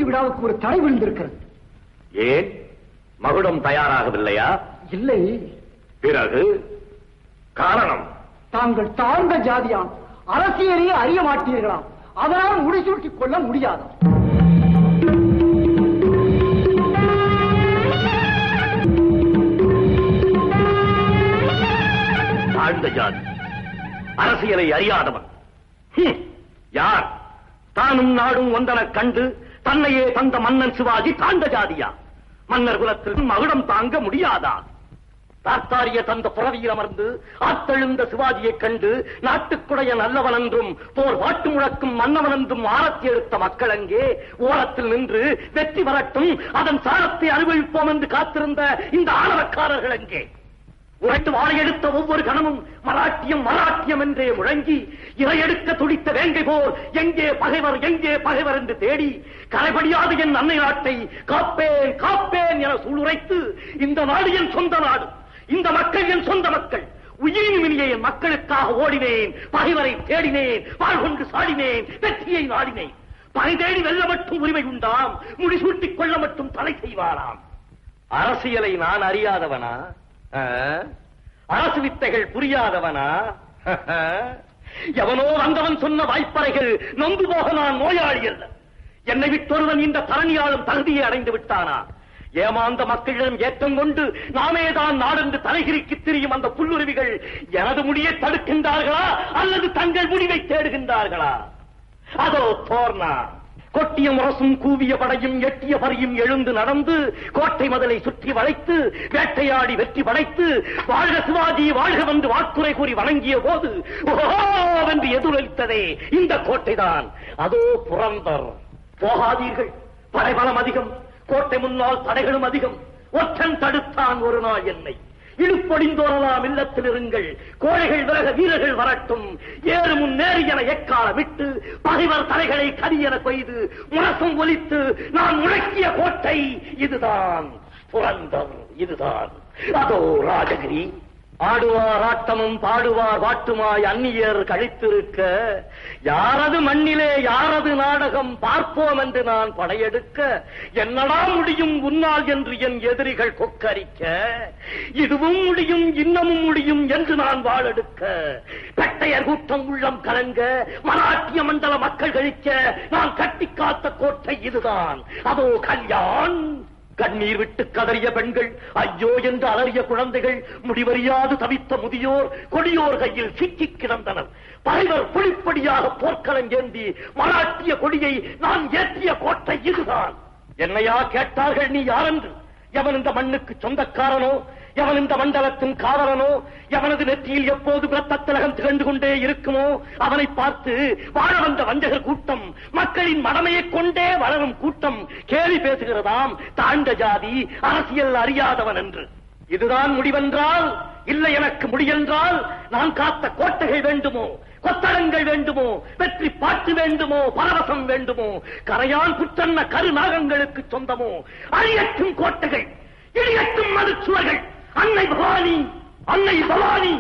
முடிசூட்டி விழாவுக்கு ஒரு தடை விழுந்திருக்கிறது. ஏன் மகுடம் தயாராகவில்லையா? இல்லை. பிறகு காரணம்? தாங்கள் தாழ்ந்த ஜாதியாம், அரசியலையே அறிய மாட்டீர்களாம், அதனால் முடிசூட்டிக் கொள்ள முடியாது. தாழ்ந்த ஜாதி, அரசியலை அறியாதவன் யார்? தானும் நாடும் ஒன்றன கண்டு தன்னையே தந்த மன்னன் சிவாஜி தாழ்ந்த ஜாதியா? மன்னர் குலத்தில் மகுடம் தாங்க முடியாதா? தாத்தாரிய தந்த புறவியில் அமர்ந்து ஆத்தெழுந்த சிவாஜியைக் கண்டு நாட்டுக்குடைய நல்லவன் என்றும் போர் வாட்டு முழக்கும் மன்னவன் என்றும் ஆரத்தி எடுத்த மக்கள் அங்கே ஓரத்தில் நின்று வெற்றி வரட்டும், அதன் சாரத்தை அனுபவிப்போம் என்று காத்திருந்த இந்த ஆணவக்காரர்கள் அங்கே உரைத்து வாழையெடுத்த ஒவ்வொரு கணமும் மராட்டியம் மராட்டியம் என்றே முழங்கி இறையெடுக்க துடித்த வேங்கை போல் எங்கே பகைவர் எங்கே பகைவர் என்று தேடி கரைபடியாத என் அன்னை நாட்டை காப்பேன் காப்பேன் என சூளுரைத்து இந்த நாடு என் சொந்த நாடு, இந்த மக்கள் என் சொந்த மக்கள், உயிரினுமினிய என் மக்களுக்காக ஓடினேன், பகைவரை தேடினேன், வாழ்கொண்டு சாடினேன், வெற்றியை நாடினேன். பகை தேடி வெல்ல மட்டும் உரிமை உண்டாம், முடிசூட்டிக் கொள்ள மட்டும் தடை செய்வாராம். அரசியலை நான் அறியாதவனா? அரசு வித்தைகள் புரியாதவனா? எவனோ வந்தவன் சொன்ன வாய்ப்பறைகள் நொந்து போக நான் நோயாளி அல்ல. என்னை விட்டொருவன் இந்த தரணியாளும் தகுதியை அடைந்து விட்டானா? ஏமாந்த மக்களிடம் ஏற்றம் கொண்டு நாமேதான் நாடென்று தலைகிரிக்கு திரியும் அந்த புல்லுருவிகள் எனது முடியை தடுக்கின்றார்களா அல்லது தங்கள் முடிவை தேடுகின்றார்களா? அதோ தோர்னா கொட்டிய முரசும் கூவிய படையும் எட்டிய பரியும் எழுந்து நடந்து கோட்டை மதலை சுற்றி வளைத்து வேட்டையாடி வெற்றி படைத்து வாழ்க சிவாஜி வாழ்க வந்து வாக்குரை கூறி வணங்கிய போது ஓவென்று எதிரொலித்ததே இந்த கோட்டைதான். அதோ புரந்தர். போகாதீர்கள், படைபலம் அதிகம், கோட்டை முன்னால் தடைகளும் அதிகம். ஒற்றன் தடுத்தான் ஒரு நாள் என்னை. இழுப்பொடிந்தோரலாம் இல்லத்தில் இருங்கள், கோழைகள் விலக வீரர்கள் வரட்டும், ஏறு முன் நேரு என எக்காலமிட்டு பகைவர் தலைகளை கரியென கொய்து முரசம் ஒலித்து நான் முழக்கிய கோட்டை இதுதான் புரந்தர், இதுதான். அதோ ராஜகிரி. ஆடுவார் ஆட்டமும் பாடுவார் வாட்டுமாய் அந்நியர் கழித்திருக்க யாரது மண்ணிலே யாரது நாடகம் பார்ப்போம் என்று நான் படையெடுக்க என்னடா முடியும் உன்னால் என்று என் எதிரிகள் கொக்கரிக்க இதுவும் முடியும் இன்னமும் முடியும் என்று நான் வாழெடுக்க பெட்டையர் கூட்டம் உள்ளம் கலங்க மராட்டிய மண்டல மக்கள் கழிக்க நான் கட்டி காத்த கோட்டை இதுதான். அதோ கல்யாண். கண்ணீர் விட்டு கதறிய பெண்கள், ஐயோ என்று அலறிய குழந்தைகள், முடிவறியாது தவித்த முதியோர் கொடியோர் கையில் சிக்கிக் கிடந்தனர். பகைவர் புலிப்படியாக போர்க்களம் ஏந்தி மராட்டிய கொடியை நான் ஏற்றிய கோட்டை இதுதான். என்னையா கேட்டார்கள் நீ யாரென்று? எவன் இந்த மண்ணுக்கு சொந்தக்காரனோ, எவன் இந்த மண்டலத்தின் காவலனோ, எவனது நெற்றியில் எப்போது இரத்தத்திலகம் திகழ்ந்து கொண்டே இருக்குமோ அவனை பார்த்து வாழ வந்த வஞ்சகர் கூட்டம், மக்களின் மடமையைக் கொண்டே வளரும் கூட்டம் கேலி பேசுகிறதாம் தாழ்ந்த ஜாதி, அரசியல் அறியாதவன் என்று. இதுதான் முடிவென்றால், இல்லை எனக்கு முடியென்றால் நான் காத்த கோட்டைகள் வேண்டுமோ, கொத்தளங்கள் வேண்டுமோ, வெற்றி பாட்டு வேண்டுமோ, பரவசம் வேண்டுமோ, கரையான் புற்றன்ன கருநாகங்களுக்கு சொந்தமோ, அழியற்றும் கோட்டைகள், இழியற்றும் மதுச்சுவர்கள், அன்னை பவானி, அன்னை பவானி